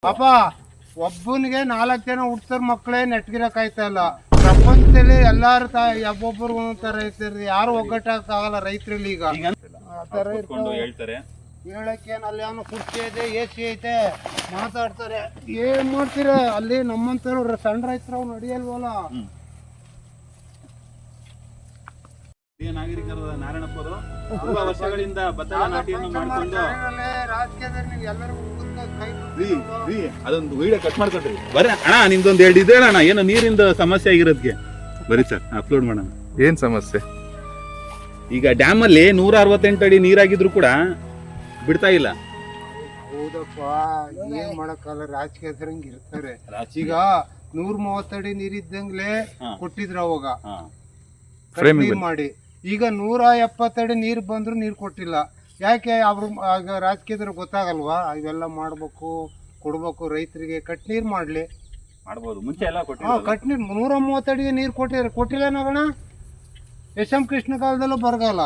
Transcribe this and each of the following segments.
ಪಾಪ ಒಬ್ಬನಿಗೆ 4 ಜನ ಹುಡ್ತಾರ ಮಕ್ಕಳೇ ನೆಟ್ಗಿರಕಾಯ್ತಾ ಇಲ್ಲ. ಪ್ರಪಂಚದಲ್ಲಿ ಎಲ್ಲಾರು ಒಬ್ಬೊಬ್ಬರು ಒಂದೊಂಥರ ರೈತರು, ಯಾರು ಒಗ್ಗಟ್ಟಾಗಲ್ಲ ರೈತರಲ್ಲಿ. ಈಗ ಆತರ ಹೇಳ್ತಾರೆ, ಹೇಳಕ್ಕೇನು ಅಲ್ಲಿ ಅವನು ಕುರ್ಚಿ ಐತೆ, AC ಐತೆ, ಮಾತಾಡ್ತಾರೆ. ಏನ್ ಮಾಡ್ತೀರ ಅಲ್ಲಿ? ನಮ್ಮಂತವ್ರು ಸಣ್ಣ ರೈತರು ಅವ್ನು ನಡೆಯಲ್ವಲ್ಲ. ನಾಗರಿಕರಾದ ನಾರಾಯಣಪ್ಪರು ತುಂಬಾ ವರ್ಷಗಳಿಂದ ಭತ್ತದ ನಾಟಿಯನ್ನು ಮಾಡಿಕೊಂಡು ರಾಜಕೀಯದಲ್ಲಿ ನೀವು ಎಲ್ಲರೂ ಅದೊಂದು ವಿಡಿಯೋ ಕಟ್ ಮಾಡ್ಕೊಂಡ್ರಿ. ಬರೀ ಅಣ್ಣ ನಿಮ್ದೊಂದು 2 ಇದೆ ಅಣ್ಣ, ಏನೋ ನೀರಿಂದ ಸಮಸ್ಯೆ ಆಗಿರೋದಕ್ಕೆ ಬರೀ ಸರ್ ಅಪ್ಲೋಡ್ ಮಾಡೋಣ. ಏನ್ ಸಮಸ್ಯೆ? ಈಗ ಡ್ಯಾಮ್ ಅಲ್ಲಿ 168 ಅಡಿ ನೀರಾಗಿದ್ರು ಕೂಡ ಬಿಡ್ತಾ ಇಲ್ಲ. ಹೌದಪ್ಪ, ಏನ್ ಮಾಡಕ್ಕಲ್ಲ, ರಾಜಕೀಯದ್ರಂಗ್ ಇರ್ತಾರೆ. ಈಗ 130 ಅಡಿ ನೀರಿದ್ದಂಗ್ಲೇ ಕೊಟ್ಟಿದ್ರು ಅವಾಗ ನೀರ್ ಮಾಡಿ. ಈಗ 170 ಅಡಿ ನೀರ್ ಬಂದ್ರು ನೀರ್ ಕೊಟ್ಟಿಲ್ಲ. ಯಾಕೆ? ಅವ್ರು ರಾಜಕೀಯದ್ರು ಗೊತ್ತಾಗಲ್ವಾ? ಇವೆಲ್ಲ ಮಾಡ್ಬೇಕು, ಕೊಡ್ಬೇಕು ರೈತರಿಗೆ. ಕಟ್ ನೀರ್ ಮಾಡ್ಲಿ, ಮಾಡ್ಬೋದು. ಮುಂಚೆ ಎಲ್ಲ ಕಟ್ ನೀರ್ 130 ಅಡಿಗೆ ನೀರ್ ಕೊಟ್ಟಿಲ್ಲ ನಾಗಣ. SM ಕೃಷ್ಣ ಕಾಲದಲ್ಲೂ ಬರಗಾಲ,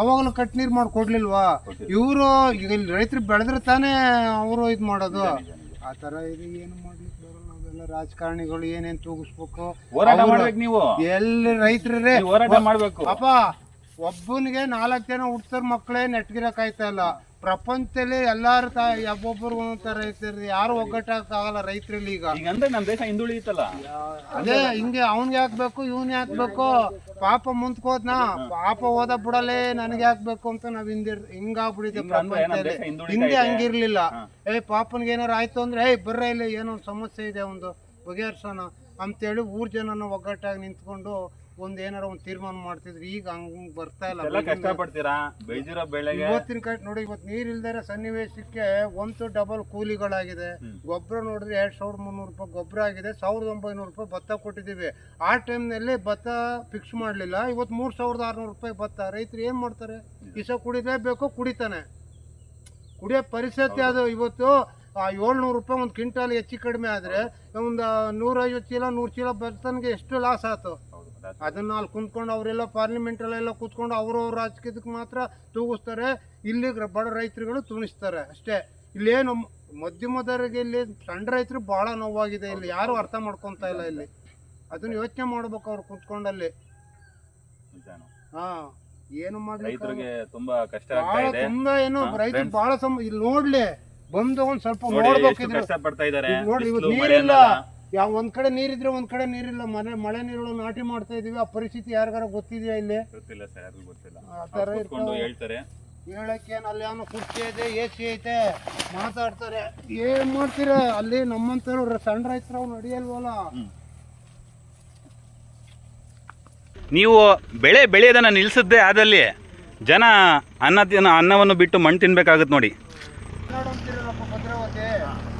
ಅವಾಗಲೂ ಕಟ್ ನೀರ್ ಮಾಡಿ ಕೊಡ್ಲಿಲ್ವಾ? ಇವರು ಈಗ ರೈತರು ಬೆಳೆದ್ರೆ ತಾನೇ ಅವರು ಇದ್ ಮಾಡೋದು. ಆ ತರ ಇದು ಏನು ಮಾಡ್ಲಿಕ್ಕೆ ಬರಲ್ಲ. ನಾವೆಲ್ಲ ರಾಜಕಾರಣಿಗಳು ಏನೇನ್ ತೂಗಿಸ್ಬೇಕು, ನೀವು ಎಲ್ಲಿ ರೈತರೇ ಹೋರಾಟ ಮಾಡ್ಬೇಕು. ಪಾಪ ಒಬ್ಬನಿಗೆ 4 ಜನ ಹುಡ್ತಾರ ಮಕ್ಕಳೇ ನೆಟ್ಗಿರಕಾಯ್ತಾ ಇಲ್ಲ. ಪ್ರಪಂಚದಲ್ಲಿ ಎಲ್ಲಾರು ಒಬ್ಬೊಬ್ಬರು ಒಂದೊಂಥರ ರೈತರು, ಯಾರು ಒಗ್ಗಟ್ಟಾಗಲ್ಲ ರೈತರಲ್ಲಿ. ಈಗ ಅಂದ್ರೆ ನಮ್ ದೇಶ ಹಿಂದುಳಿಯುತ್ತಲ್ಲ, ಅದೇ ಹಿಂಗೆ ಅವ್ನ್ಗೆ ಹಾಕ್ಬೇಕು, ಇವ್ನ್ ಹಾಕ್ಬೇಕು. ಪಾಪ ಮುಂದ್ಕೋದ್ನಾ, ಪಾಪ ಓದ ಬಿಡಲೇ ನನಗೆ ಹಾಕ್ಬೇಕು ಅಂತ ನಾವ್ ಹಿಂಗಾಗ್ಬಿಡಿದೆ ಪ್ರಪಂಚದಲ್ಲಿ. ಹಿಂದೆ ಹಂಗಿರ್ಲಿಲ್ಲ. ಪಾಪನ್ಗೆ ಏನಾರು ಆಯ್ತು ಅಂದ್ರೆ ಬರ್ರ ಇಲ್ಲ, ಏನೋ ಸಮಸ್ಯೆ ಇದೆ ಒಂದು ಬಗೆಹರ್ಸೋಣ ಅಂತೇಳಿ ಊರ್ ಜನನ ಒಗ್ಗಟ್ಟಾಗಿ ನಿಂತ್ಕೊಂಡು ಏನಾರ ಒಂದು ತೀರ್ಮಾನ ಮಾಡ್ತಿದ್ರು. ಈಗ ಹಂಗ ಬರ್ತಾ ಇಲ್ಲ. ಕಷ್ಟಪಡ್ತೀರಾ ಬೆಳೆದಿರೋ ಬೆಳೆಗೆ. ಇವತ್ತಿನ ನೋಡಿ, ಇವತ್ತು ನೀರ್ ಇಲ್ದಾರೆ ಸನ್ನಿವೇಶಕ್ಕೆ 1 ಡಬಲ್ ಕೂಲಿಗಳಾಗಿದೆ. ಗೊಬ್ಬರ ನೋಡಿದ್ರೆ 2300 ರೂಪಾಯಿ ಗೊಬ್ಬರ ಆಗಿದೆ. 1900 ರೂಪಾಯಿ ಭತ್ತ ಕೊಟ್ಟಿದ್ದೀವಿ. ಆ ಟೈಮ್ನಲ್ಲಿ ಭತ್ತ ಫಿಕ್ಸ್ ಮಾಡಲಿಲ್ಲ. ಇವತ್ತು 3600 ರೂಪಾಯಿ ಭತ್ತ. ರೈತರು ಏನ್ ಮಾಡ್ತಾರೆ? ಇಸ ಕುಡಿಲೇಬೇಕು, ಕುಡಿತಾನೆ. ಕುಡಿಯೋ ಪರಿಸ್ಥಿತಿ ಅದು. ಇವತ್ತು 700 ರೂಪಾಯಿ ಒಂದು ಕ್ವಿಂಟಾಲ್ ಹೆಚ್ಚು ಕಡಿಮೆ ಆದ್ರೆ ಒಂದು 150 ಚೀಲ 100 ಚೀಲ ಭತ್ತನಿಗೆ ಎಷ್ಟು ಲಾಸ್ ಆಯ್ತು. ಅದನ್ನ ಅಲ್ಲಿ ಕುಂತ್ಕೊಂಡು ಅವರೆಲ್ಲ ಪಾರ್ಲಿಮೆಂಟ್ ಅಲ್ಲೆಲ್ಲ ಕೂತ್ಕೊಂಡು ಅವ್ರವ್ರ ರಾಜಕೀಯಕ್ಕೆ ಮಾತ್ರ ತೂಗಿಸ್ತಾರೆ. ಇಲ್ಲಿ ಬಡ ರೈತರುಗಳು ತುಣಿಸ್ತಾರೆ ಅಷ್ಟೇ. ಇಲ್ಲೇನು ಮಧ್ಯಮದವರಿಗೆ, ಇಲ್ಲಿ ಸಣ್ಣ ರೈತರು ಬಹಳ ನೋವಾಗಿದೆ. ಇಲ್ಲಿ ಯಾರು ಅರ್ಥ ಮಾಡ್ಕೊಂತ ಇಲ್ಲ. ಇಲ್ಲಿ ಅದನ್ನ ಯೋಚನೆ ಮಾಡ್ಬೇಕು ಅವ್ರು ಕುಂತ್ಕೊಂಡಲ್ಲಿ. ಏನು ಮಾಡ್ಲಿಕ್ಕೆ ತುಂಬಾ ಕಷ್ಟ, ತುಂಬಾ ಏನು ರೈತರು ಬಹಳ ಇಲ್ಲಿ ನೋಡ್ಲಿ ಬಂದು ಒಂದ್ ಸ್ವಲ್ಪ ನೋಡ್ಬೇಕಿದ್ರು. ನೋಡಿ, ಇವತ್ತು ನೀರಿಲ್ಲ. ಒಂದ್ ಕಡೆ ನೀರಿದ್ರೆ ಒಂದ್ ಕಡೆ ನೀರಿಲ್ಲ. ಮಳೆ ನೀರುಗಳು ನಾಟಿ ಮಾಡ್ತಾ ಇದೀವಿ. ಆ ಪರಿಸ್ಥಿತಿ ಯಾರಿಗಾರ ಗೊತ್ತಿದೆಯಾ? ಇಲ್ಲಿ ಆತರ ಹೇಳ್ತಾರೆ, ಹೇಳಕ್ಕೇನು ಅಲ್ಲಿ ಅವನು ಕುರ್ಚಿ ಐತೆ, AC ಐತೆ, ಮಾತಾಡ್ತಾರೆ. ಏನ್ ಮಾಡ್ತೀರ ಅಲ್ಲಿ? ನಮ್ಮಂತವ್ರು ಸಣ್ಣ ರೈತರು ಅವ್ನು ನಡೆಯಲ್ವಲ್ಲ. ನೀವು ಬೆಳೆ ಬೆಳೆಯೋದನ್ನ ನಿಲ್ಸದ್ದೇ ಆದಲ್ಲಿ ಜನ ಅನ್ನವನ್ನು ಬಿಟ್ಟು ಮಣ್ಣು ತಿನ್ಬೇಕಾಗತ್ತೆ ನೋಡಿ. ಭದ್ರಾವತಿ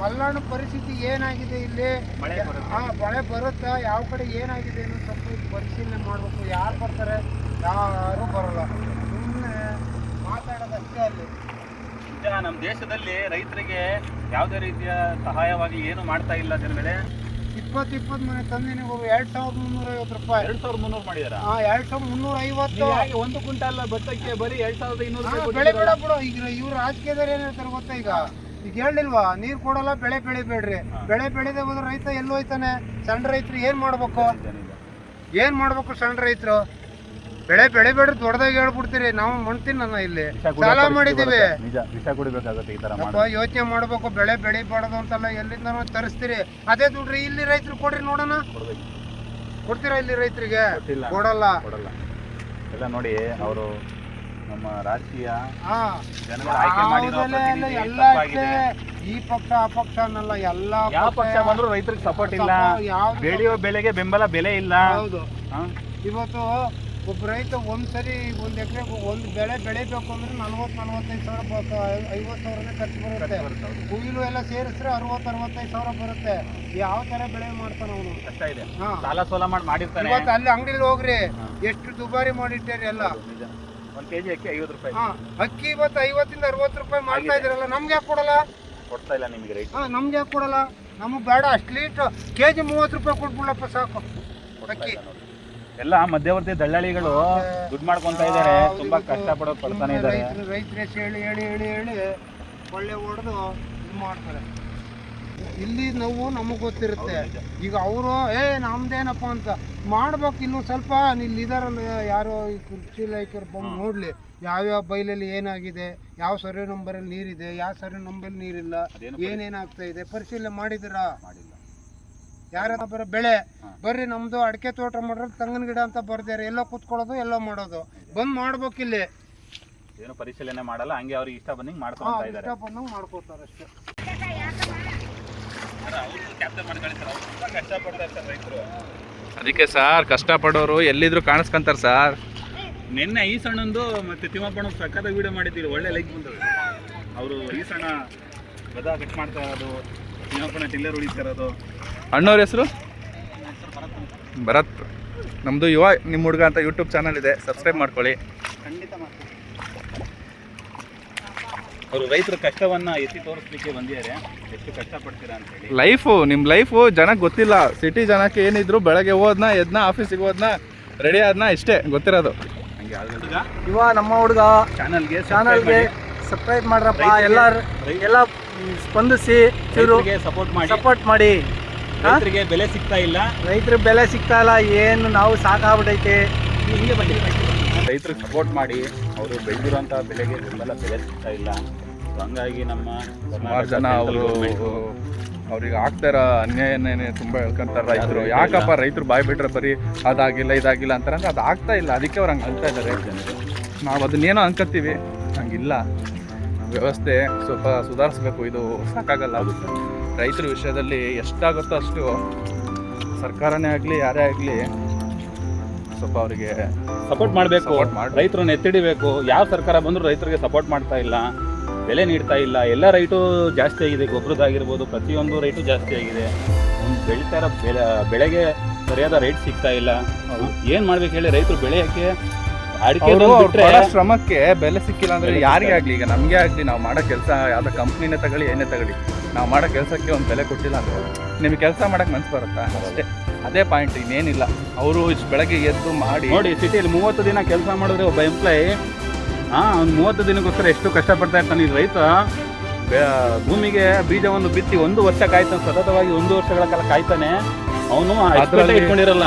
ಮಲೆನಾಡು ಪರಿಸ್ಥಿತಿ ಏನಾಗಿದೆ ಇಲ್ಲಿ? ಮಳೆ ಬರುತ್ತಾ? ಯಾವ ಕಡೆ ಏನಾಗಿದೆ ಅನ್ನೋ ಸ್ವಲ್ಪ ಪರಿಶೀಲನೆ ಮಾಡ್ಬೇಕು. ಯಾರು ಬರ್ತಾರೆ? ಯಾರು ಬರಲ್ಲ. ಸುಮ್ಮನೆ ಮಾತಾಡೋದಷ್ಟೇ ಅಲ್ಲಿ. ಈಗ ನಮ್ಮ ದೇಶದಲ್ಲಿ ರೈತರಿಗೆ ಯಾವುದೇ ರೀತಿಯ ಸಹಾಯವಾಗಿ ಏನು ಮಾಡ್ತಾ ಇಲ್ಲ. ಜನಗಳೇ 20 ಮನೆ ತಂದೆ ನೀವು 2350 ರೂಪಾಯಿ. 2300 ಮಾಡಿದಾರ? 2350. ಒಂದು ಕ್ವಿಂಟಾಲ್ ಭತ್ತಕ್ಕೆ ಬರೀ 2200 ಬೆಳೆ ಬೇಡ ಬಿಡು. ಈಗ ಇವ್ರು ರಾಜಕೀಯದವ್ರು ಏನ್ ಹೇಳ್ತಾರೆ ಗೊತ್ತಾ? ಈಗ ಹೇಳಿಲ್ವಾ, ನೀರ್ ಕೊಡಲ್ಲ, ಬೆಳೆ ಬೆಳಿಬೇಡ್ರಿ. ಬೆಳೆ ಬೆಳೆದೇ ಹೋದ್ರೆ ರೈತ ಎಲ್ಲೋ ಹೋಯ್ತಾನೆ. ಸಣ್ಣ ರೈತರು ಏನ್ ಮಾಡ್ಬೇಕು? ಸಣ್ಣ ರೈತರು ಬೆಳೆ ಬೆಳಿಬೇಡ್ರಿ. ದೊಡ್ಡದಾಗಿ ಹೇಳ್ಬಿಡ್ತೀರಿ. ನಾವು ಮಾಡ್ತೀನಿ ನನ್ನ ಇಲ್ಲಿ ಸಾಲ ಮಾಡಿದೀವಿ. ಯೋಚನೆ ಮಾಡ್ಬೇಕು. ಬೆಳೆ ಬೆಳಿಬಾರ್ದು ಅಂತಲ್ಲ, ಎಲ್ಲಿಂದ ತರಿಸ್ತೀರಿ. ಅದೇ ದುಡ್ರಿ ಇಲ್ಲಿ ರೈತರು ಕೊಡ್ರಿ ನೋಡೋಣ. ಕೊಡ್ತೀರಾ ಇಲ್ಲಿ ರೈತರಿಗೆ? ಕೊಡಲ್ಲ. ಎಲ್ಲ ನೋಡಿ, ಅವರು ನಮ್ಮ ರಾಜಕೀಯ ಈ ಪಕ್ಷ ಆ ಪಕ್ಷ ಅನ್ನಲ್ಲ, ಎಲ್ಲ ಯಾವ ಪಕ್ಷ ಬಂದ್ರು ರೈತರಿಗೆ ಸಪೋರ್ಟ್ ಇಲ್ಲ. ಬೆಳೆಯೋ ಬೆಳೆಗೆ ಬೆಂಬಲ ಬೆಲೆ ಇಲ್ಲ. ಹೌದು. ಇವತ್ತು ಒಬ್ಬ ರೈತ ಒಂದ್ಸರಿ 1 ಎಕರೆಗೆ ಒಂದು ಬೆಳೆ ಬೆಳಿಬೇಕು ಅಂದ್ರೆ 40-45 ಸಾವಿರ 50 ಸಾವಿರನೇ ಖರ್ಚು ಬರುತ್ತೆ. ಕುಯಿಲು ಎಲ್ಲ ಸೇರಿಸಿದ್ರೆ 60-65 ಸಾವಿರ ಬರುತ್ತೆ. ಯಾವ ತರ ಬೆಳೆ ಮಾಡ್ತಾನೆ ಅವನು? ಕಷ್ಟ ಇದೆ. ಸಾಲ ಸೋಲ ಮಾಡಿರ್ತಾನೆ. ಇವತ್ತು ಅಲ್ಲಿ ಅಂಗಡಿಲಿ ಹೋಗ್ರಿ, ಎಷ್ಟು ದುಬಾರಿ ಮಾಡಿಟ್ಟಾರಿ ಎಲ್ಲ. 1 kg ಅಕ್ಕಿ 50 ರೂಪಾಯಿ. ಅಕ್ಕಿ ಇವತ್ತು 50-60 ರೂಪಾಯಿ ಮಾಡ್ತಾ ಇದ್ರಲ್ಲ. ನಮ್ಗೆ ಯಾಕೆ ಕೊಡಲ್ಲ? ಕೊಡ್ತಾ ಇಲ್ಲ ನಿಮ್ಗೆ ರೈತ. ನಮ್ಗೆ ಯಾಕೆ ಕೊಡಲ್ಲ? ನಮಗ್ ಬೇಡ. ಅಷ್ಟ್ KG 30 ರೂಪಾಯಿ ಕೊಟ್ಬಿಡಪ್ಪ ಸಾಕು ಅಕ್ಕಿ. ಎಲ್ಲ ಮಧ್ಯವರ್ತಿ ದಳ್ಳಾಳಿಗಳು ದುಡ್ಡು ಮಾಡ್ಕೊಂತ ಇದ್ದಾರೆ. ತುಂಬಾ ಕಷ್ಟ ಪಡ್ತಾನೆ ಇದ್ದಾರೆ. ರೈತರು ಹೇಳಿ ಹೇಳಿ ಹೇಳಿ ಹೇಳಿ ಒಳ್ಳೆ ಹೊಡೆದು ಇದು ಮಾಡ್ತಾರೆ. ಇಲ್ಲಿ ನೋವು ನಮಗೆ ಗೊತ್ತಿರುತ್ತೆ. ಈಗ ಅವರು ನಮ್ದೇನಪ್ಪ ಅಂತ ಮಾಡ್ಬೇಕು. ಇನ್ನೂ ಸ್ವಲ್ಪ ಇಲ್ಲಿ ಇದಾರಲ್ಲ ಯಾರೋ ಈ ಕುರ್ಚಿ ಲೈಕರ್ ಬಂದು ನೋಡ್ಲಿ ಯಾವ್ಯಾವ ಬೈಲಲ್ಲಿ ಏನಾಗಿದೆ, ಯಾವ ಸರ್ವೆ ನಂಬರಲ್ಲಿ ನೀರಿದೆ, ಯಾವ ಸರ್ವೆ ನಂಬರಲ್ಲಿ ನೀರಿಲ್ಲ, ಏನೇನಾಗ್ತಾ ಇದೆ ಪರಿಶೀಲನೆ ಮಾಡಿದಿರಾ? ಯಾರ ಬರೋ ಬೆಳೆ ಬರ್ರಿ ನಮ್ದು ಅಡಿಕೆ ತೋಟ ಮಾಡೋದು ತಂಗನ ಗಿಡ ಅಂತ ಬರ್ದಾರೆ, ಎಲ್ಲೋ ಕೂತ್ಕೊಳ್ಳೋದು ಎಲ್ಲೋ ಮಾಡೋದು. ಬಂದ್ ಮಾಡ್ಬೇಕಿಲ್ಲಿ ಏನು ಪರಿಶೀಲನೆ ಮಾಡಲ್ಲ, ಹಂಗೆ ಅವ್ರಿಗೆ ಇಷ್ಟ ಬಂದಂಗೆ ಮಾಡ್ಕೊಳ್ತಾ ಇದ್ದಾರೆ. ಇಷ್ಟ ಬಂದಂಗೆ ಮಾಡ್ಕೋತಾರೆ ಅಷ್ಟೇ. ಕಷ್ಟಪಡ್ತಾ ಇರ್ತಾರೆ ರೈತರು. ಅದಕ್ಕೆ ಸರ್ ಕಷ್ಟಪಡೋರು ಎಲ್ಲಿದ್ರು ಕಾಣಿಸ್ಕೊಂತಾರೆ ಸರ್. ನಿನ್ನೆ ಈ ಸಣ್ಣಂದು ಮತ್ತೆ ತಿಮ್ಮಪ್ಪನ ಸಕ್ಕದ ವಿಡಿಯೋ ಮಾಡಿದ್ದೀವಿ, ಒಳ್ಳೆ ಲೈಕ್ ಬಂದವು. ಅವರು ಈ ಸಣ್ಣ ಗದ ಕಟ್ ಮಾಡ್ತಾ ಇರೋದು, ತಿಮ್ಮಪ್ಪನ ಟಿಲ್ಲರ್ ಹೊಡಿತಾ ಇರೋದು. ಅಣ್ಣವ್ರ ಹೆಸರು ಭರತ್. ನಮ್ಮದು ಯುವ ನಿಮ್ಮ ಹುಡುಗ ಅಂತ ಯೂಟ್ಯೂಬ್ ಚಾನಲ್ ಇದೆ, ಸಬ್ಸ್ಕ್ರೈಬ್ ಮಾಡ್ಕೊಳ್ಳಿ. ಖಂಡಿತ ಮಾಡ್ತೀವಿ. ಅವರು ರೈತರ ಕಷ್ಟವನ್ನ ಎತ್ತಿ ತೋರಿಸ್ಲಿಕ್ಕೆ ಬಂದಿದ್ದಾರೆ, ಎಷ್ಟು ಕಷ್ಟಪಡ್ತೀರಾ ಅಂತ ಹೇಳಿ. ನಿಮ್ಮ ಲೈಫು ಜನಕ್ಕೆ ಗೊತ್ತಿಲ್ಲ. ಸಿಟಿ ಜನಕ್ಕೆ ಏನಿದ್ರು ಬೆಳಗ್ಗೆ ಹೋದ್ನ ಎದ್ನ ಆಫೀಸಿಗೆ ಹೋದ್ನ ರೆಡಿ ಆದ್ನ ಇಷ್ಟೇ ಗೊತ್ತಿರೋದು. ಹಂಗೆ ಇವ ನಮ್ಮ ಹುಡುಗ ಚಾನಲ್ಗೆ ಸಬ್ಸ್ಕ್ರೈಬ್ ಮಾಡ್ರಪ್ಪ. ಎಲ್ಲ ಸ್ಪಂದಿಸಿ ಸಪೋರ್ಟ್ ಮಾಡಿ. ರೈತರಿಗೆ ಬೆಲೆ ಸಿಗ್ತಾ ಇಲ್ಲ, ರೈತರಿಗೆ ಬೆಲೆ ಸಿಗ್ತಾ ಇಲ್ಲ, ಏನು ನಾವು ಸಾಕಾಗ್ಬಿಟ್ಟೈತೆ. ಹಿಂಗೆ ಬನ್ನಿ ರೈತರಿಗೆ ಸಪೋರ್ಟ್ ಮಾಡಿ. ಅವರು ಬೆಳೆದಿರುವಂತಹ ಬೆಲೆಗೆ ಬೆಂಬಲ ಬೆಲೆ ಸಿಗ್ತಾ ಇಲ್ಲ. ಹಂಗಾಗಿ ನಮ್ಮ ಸುಮಾರು ಜನ ಅವ್ರಿಗೆ ಆಗ್ತಾರ ಅನ್ಯಾಯನೇ ತುಂಬ ಹೇಳ್ಕೊಂತಾರೆ ರೈತರು. ಯಾಕಪ್ಪ ರೈತರು ಬಾಯ್ ಬಿಟ್ರೆ ಬರೀ ಅದಾಗಿಲ್ಲ ಇದಾಗಿಲ್ಲ ಅಂತಾರೆ ಅಂದ್ರೆ ಅದು ಆಗ್ತಾ ಇಲ್ಲ, ಅದಕ್ಕೆ ಅವ್ರು ಹಂಗೆ ಅನ್ತಾ ಇದ್ದಾರೆ. ನಾವು ಅದನ್ನೇನೋ ಅನ್ಕೋತೀವಿ, ಹಂಗಿಲ್ಲ. ವ್ಯವಸ್ಥೆ ಸ್ವಲ್ಪ ಸುಧಾರಿಸ್ಬೇಕು, ಇದು ಸಾಕಾಗಲ್ಲ. ರೈತರ ವಿಷಯದಲ್ಲಿ ಎಷ್ಟಾಗುತ್ತೋ ಅಷ್ಟು ಸರ್ಕಾರನೇ ಆಗಲಿ ಯಾರೇ ಆಗಲಿ ಸ್ವಲ್ಪ ಅವರಿಗೆ ಸಪೋರ್ಟ್ ಮಾಡಬೇಕು, ರೈತರನ್ನ ಎತ್ತಿಡಿಬೇಕು. ಯಾವ ಸರ್ಕಾರ ಬಂದರೂ ರೈತರಿಗೆ ಸಪೋರ್ಟ್ ಮಾಡ್ತಾ ಇಲ್ಲ, ಬೆಲೆ ನೀಡ್ತಾ ಇಲ್ಲ. ಎಲ್ಲ ರೈಟು ಜಾಸ್ತಿ ಆಗಿದೆ, ಗೊಬ್ಬರದಾಗಿರ್ಬೋದು, ಪ್ರತಿಯೊಂದು ರೈಟು ಜಾಸ್ತಿ ಆಗಿದೆ. ಒಂದು ಬೆಳೀತಾ ಇರೋ ಬೆಳೆಗೆ ಸರಿಯಾದ ರೇಟ್ ಸಿಗ್ತಾ ಇಲ್ಲ. ಏನು ಮಾಡ್ಬೇಕು ಹೇಳಿ? ರೈತರು ಬೆಳೆಯೋಕ್ಕೆ ಶ್ರಮಕ್ಕೆ ಬೆಲೆ ಸಿಕ್ಕಿಲ್ಲ ಅಂದ್ರೆ ಯಾರಿಗೆ ಆಗಲಿ, ಈಗ ನಮಗೆ ಆಗಲಿ, ನಾವು ಮಾಡೋ ಕೆಲಸ ಯಾವುದೋ ಕಂಪ್ನಿನೇ ತಗೊಳ್ಳಿ ಏನೇ ತಗೊಳ್ಳಿ, ನಾವು ಮಾಡೋ ಕೆಲಸಕ್ಕೆ ಒಂದು ಬೆಲೆ ಕೊಟ್ಟಿಲ್ಲ ಅಂದ್ರೆ ನಿಮಗೆ ಕೆಲಸ ಮಾಡೋಕ್ಕೆ ಮನಸ್ಸು ಬರುತ್ತಾ? ಅಷ್ಟೇ, ಅದೇ ಪಾಯಿಂಟ್, ಇನ್ನೇನಿಲ್ಲ. ಅವರು ಇಷ್ಟು ಬೆಳಗ್ಗೆ ಎದ್ದು ಮಾಡಿ ನೋಡಿ, ಸಿಟಿಯಲ್ಲಿ 30 ದಿನ ಕೆಲಸ ಮಾಡಿದ್ರೆ ಒಬ್ಬ ಎಂಪ್ಲಾಯಿ ಅವ್ನು 30 ದಿನಕ್ಕೋಸ್ಕರ ಎಷ್ಟು ಕಷ್ಟಪಡ್ತಾ ಇರ್ತಾನೆ. ಈ ರೈತ ಭೂಮಿಗೆ ಬೀಜವನ್ನು ಬಿತ್ತಿ 1 ವರ್ಷ ಕಾಯ್ತಾನೆ, ಸತತವಾಗಿ 1 ವರ್ಷಗಳ ಕಾಲ ಕಾಯ್ತಾನೆ. ಅವನು ಇಟ್ಕೊಂಡಿರಲ್ಲ.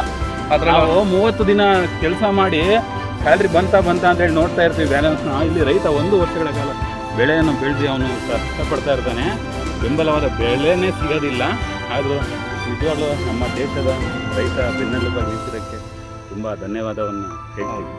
ನಾವು 30 ದಿನ ಕೆಲಸ ಮಾಡಿ ಸ್ಯಾಲ್ರಿ ಬಂತ ಅಂತ ಹೇಳಿ ನೋಡ್ತಾ ಇರ್ತೀವಿ ಬ್ಯಾಲೆನ್ಸ್ನ. ಇಲ್ಲಿ ರೈತ 1 ವರ್ಷಗಳ ಕಾಲ ಬೆಳೆಯನ್ನು ಬೆಳೆದು ಅವನು ಕಷ್ಟಪಡ್ತಾ ಇರ್ತಾನೆ, ಬೆಂಬಲವಾದ ಬೆಳೆನೇ ಸಿಗೋದಿಲ್ಲ. ಆದರೂ ನಿಜವಾಗ್ಲೂ ನಮ್ಮ ದೇಶದ ರೈತ ಬೆನ್ನೆಲುಬಾಗಿ ನಿಂತಿದ್ದಕ್ಕೆ ತುಂಬ ಧನ್ಯವಾದವನ್ನು ಹೇಳ್ತೀವಿ.